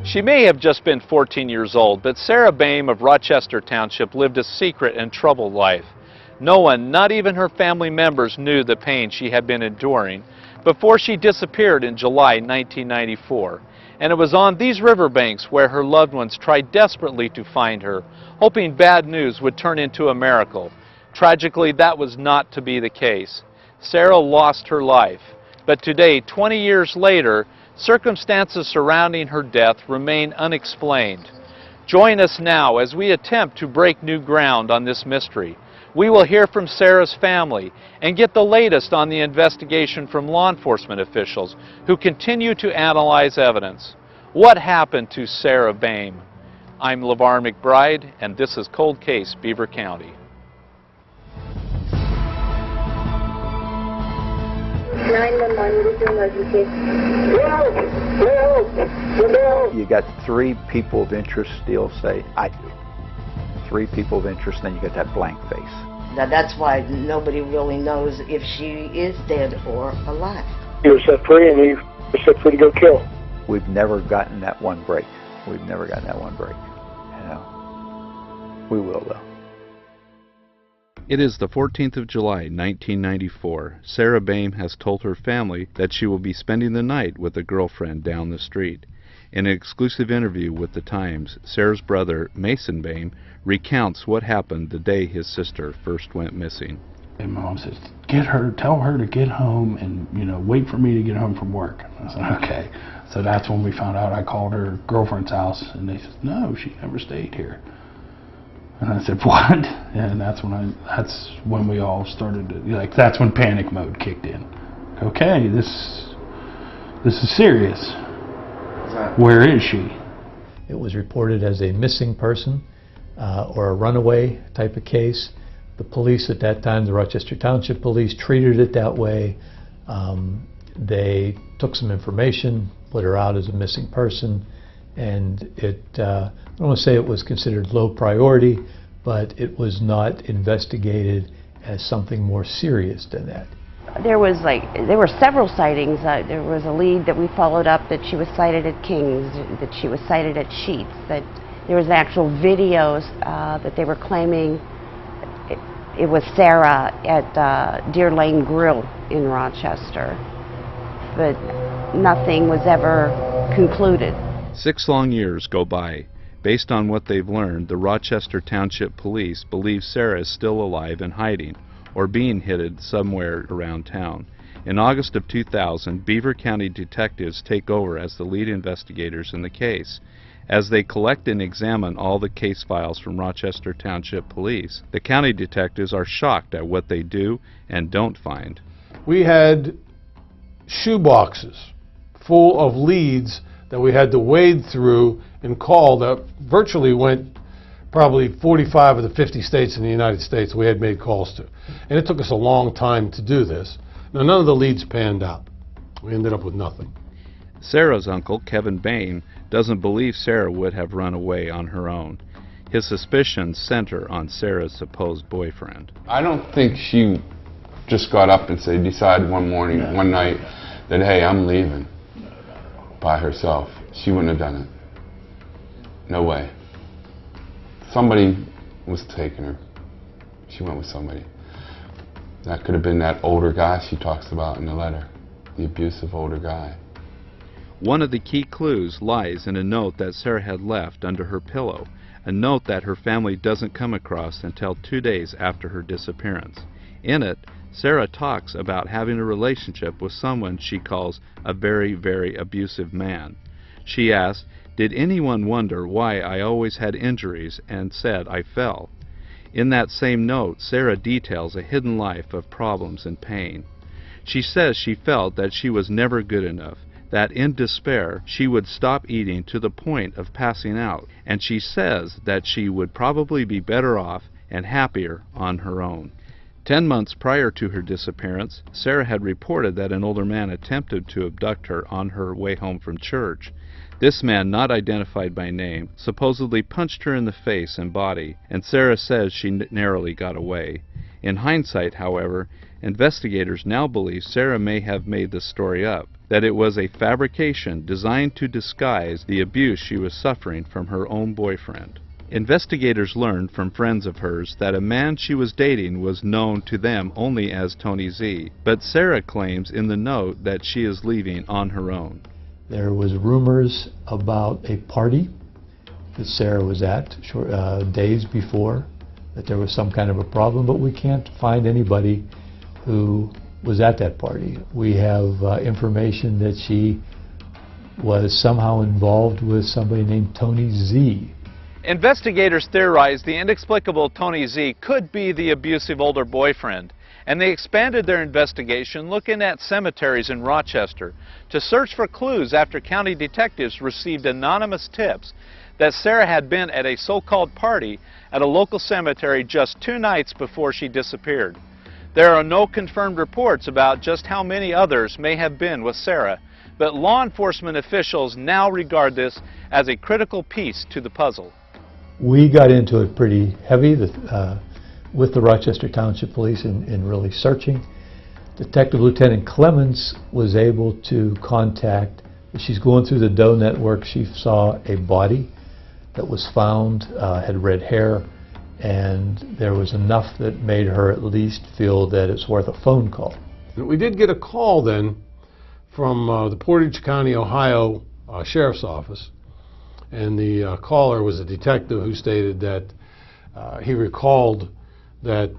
She may have just been 14 years old, but Sarah Boehm of Rochester Township lived a secret and troubled life. No one, not even her family members, knew the pain she had been enduring before she disappeared in July 1994. And it was on these riverbanks where her loved ones tried desperately to find her, hoping bad news would turn into a miracle. Tragically, that was not to be the case. Sarah lost her life, but today, 20 years later, circumstances surrounding her death remain unexplained. Join us now as we attempt to break new ground on this mystery. We will hear from Sarah's family and get the latest on the investigation from law enforcement officials who continue to analyze evidence. What happened to Sarah Boehm? I'm LeVar McBride, and this is Cold Case, Beaver County. 911, what is your emergency? You got 3 people of interest still say, I do. 3 people of interest, then you get that blank face. Now that's why nobody really knows if she is dead or alive. You were set free and you were set free to go kill. We've never gotten that one break. We've never gotten that one break. You know, we will though. It is the 14th of July, 1994. Sarah Boehm has told her family that she will be spending the night with a girlfriend down the street. In an exclusive interview with The Times, Sarah's brother, Mason Boehm, recounts what happened the day his sister first went missing. And my mom says, "Get her, tell her to get home and, wait for me to get home from work." I said, "Okay." So that's when we found out. I called her girlfriend's house and they said, "No, she never stayed here." And I said, "What?" And that's when we all started to, that's when panic mode kicked in. Okay, this is serious. Where is she? It was reported as a missing person or a runaway type of case. The police at that time, the Rochester Township police, treated it that way. They took some information, put her out as a missing person, and I don't want to say it was considered low priority, but it was not investigated as something more serious than that. There were several sightings. There was a lead that we followed up that she was sighted at Kings, that she was sighted at Sheets, that there was actual videos that they were claiming it was Sarah at Deer Lane Grill in Rochester, but nothing was ever concluded. 6 long years go by. Based on what they've learned, the Rochester Township Police believe Sarah is still alive and hiding, or being hidden somewhere around town. In August of 2000, Beaver County detectives take over as the lead investigators in the case. As they collect and examine all the case files from Rochester Township Police, the county detectives are shocked at what they do and don't find. We had shoe boxes full of leads that we had to wade through and call that virtually went probably 45 of the 50 states in the United States we had made calls to. And it took us a long time to do this. Now, none of the leads panned out. We ended up with nothing. Sarah's uncle, Kevin Boehm, doesn't believe Sarah would have run away on her own. His suspicions center on Sarah's supposed boyfriend. I don't think she just got up and decided one morning, one night, that, hey, I'm leaving by herself. She wouldn't have done it. No way. Somebody was taking her. She went with somebody. That could have been that older guy she talks about in the letter, the abusive older guy. One of the key clues lies in a note that Sarah had left under her pillow, a note that her family doesn't come across until 2 days after her disappearance. In it, Sarah talks about having a relationship with someone she calls a very, very abusive man. She asks, "Did anyone wonder why I always had injuries?" and said I fell. In that same note, Sarah details a hidden life of problems and pain. She says she felt that she was never good enough, that in despair she would stop eating to the point of passing out, and she says that she would probably be better off and happier on her own. 10 months prior to her disappearance, Sarah had reported that an older man attempted to abduct her on her way home from church. This man, not identified by name, supposedly punched her in the face and body, and Sarah says she narrowly got away. In hindsight, however, investigators now believe Sarah may have made the story up. that it was a fabrication designed to disguise the abuse she was suffering from her own boyfriend. Investigators learned from friends of hers that a man she was dating was known to them only as Tony Z, but Sarah claims in the note that she is leaving on her own. There was rumors about a party that Sarah was at days before, that there was some kind of a problem, but we can't find anybody who was at that party. We have information that she was somehow involved with somebody named Tony Z. Investigators theorized the inexplicable Tony Z could be the abusive older boyfriend, and they expanded their investigation looking at cemeteries in Rochester to search for clues after county detectives received anonymous tips that Sarah had been at a so-called party at a local cemetery just 2 nights before she disappeared. There are no confirmed reports about just how many others may have been with Sarah, but law enforcement officials now regard this as a critical piece to the puzzle. We got into it pretty heavy with the Rochester Township Police in really searching. Detective Lieutenant Clemens was able to contact, she's going through the Doe network, she saw a body that was found, had red hair, and there was enough that made her at least feel that it's worth a phone call. We did get a call then from the Portage County, Ohio Sheriff's Office, and the caller was a detective who stated that he recalled that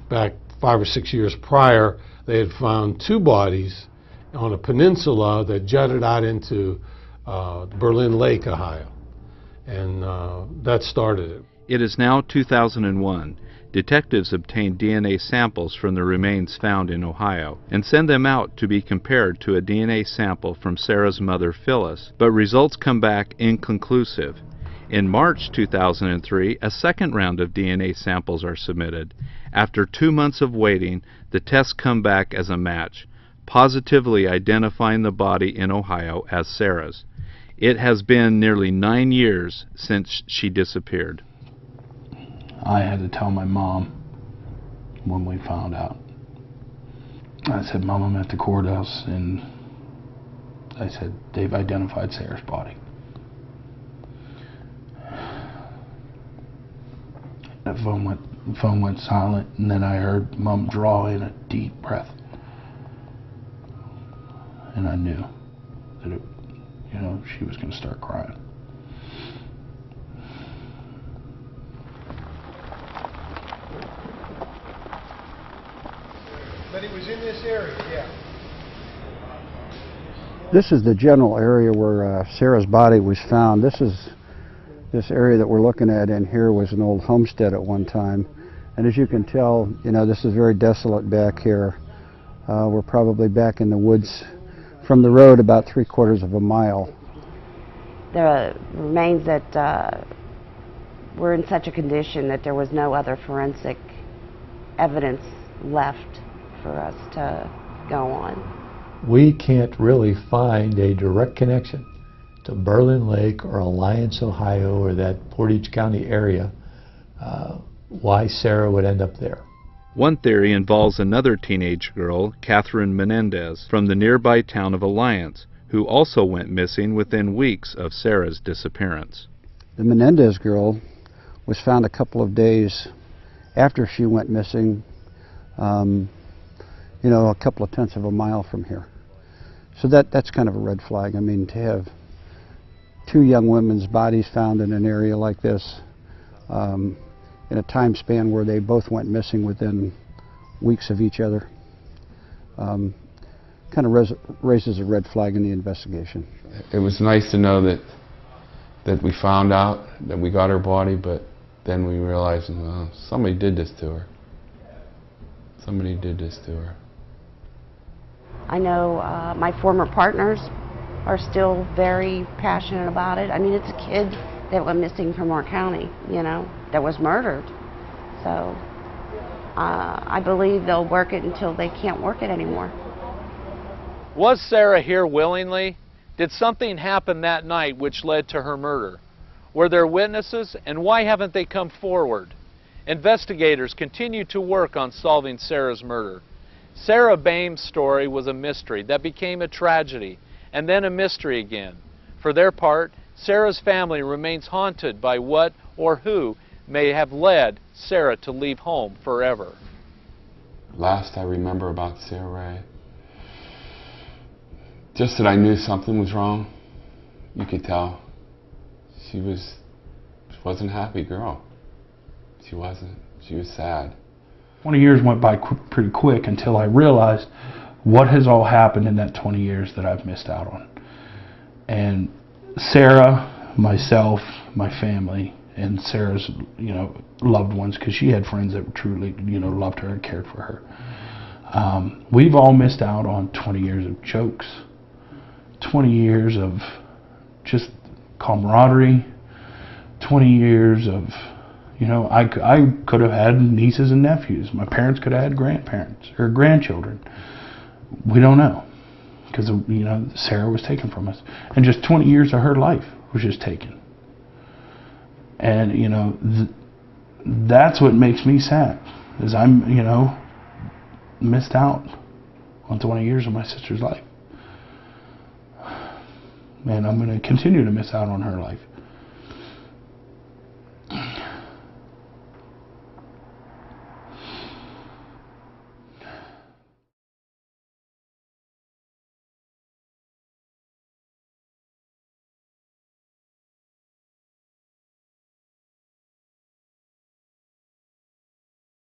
back 5 or 6 years prior they had found 2 bodies on a peninsula that jutted out into Berlin Lake, Ohio, and that started it. It is now 2001. Detectives obtain DNA samples from the remains found in Ohio and send them out to be compared to a DNA sample from Sarah's mother, Phyllis, but results come back inconclusive. In March 2003, a second round of DNA samples are submitted. After 2 months of waiting, the tests come back as a match, positively identifying the body in Ohio as Sarah's. It has been nearly 9 years since she disappeared. I had to tell my mom when we found out. I said, Mom, I'm at the courthouse, and I said, they've identified Sarah's body. The phone went silent, and then I heard Mom draw in a deep breath. And I knew that she was going to start crying. But it was in this area, yeah. This is the general area where Sarah's body was found. This area that we're looking at in here was an old homestead at one time. And as you can tell, this is very desolate back here. We're probably back in the woods from the road about 3/4 of a mile. There are remains that were in such a condition that there was no other forensic evidence left for us to go on. We can't really find a direct connection to Berlin Lake or Alliance, Ohio, or that Portage County area, why Sarah would end up there. One theory involves another teenage girl, Catherine Menendez, from the nearby town of Alliance, who also went missing within weeks of Sarah's disappearance. The Menendez girl was found a couple of days after she went missing, a couple of tenths of a mile from here. So that's kind of a red flag. I mean, to have 2 young women's bodies found in an area like this in a time span where they both went missing within weeks of each other kind of raises a red flag in the investigation. It was nice to know that we found out that we got her body, but then we realized, well, somebody did this to her. Somebody did this to her. I know my former partners are still very passionate about it. I mean, it's a kid that went missing from our county, that was murdered. So I believe they'll work it until they can't work it anymore. Was Sarah here willingly? Did something happen that night which led to her murder? Were there witnesses, and why haven't they come forward? Investigators continue to work on solving Sarah's murder. Sarah Boehm's story was a mystery that became a tragedy, and then a mystery again. For their part, Sarah's family remains haunted by what or who may have led Sarah to leave home forever. Last I remember about Sarah Ray, just that I knew something was wrong. You could tell. She wasn't a happy girl. She wasn't. She was sad. 20 years went by pretty quick until I realized what has all happened in that 20 years that I've missed out on. And Sarah, myself, my family, and Sarah's, loved ones, because she had friends that truly, loved her and cared for her. We've all missed out on 20 years of jokes, 20 years of just camaraderie, 20 years of, I could have had nieces and nephews. My parents could have had grandparents or grandchildren. We don't know, because, Sarah was taken from us. And just 20 years of her life was just taken. And, that's what makes me sad, is I'm, missed out on 20 years of my sister's life. And I'm going to continue to miss out on her life.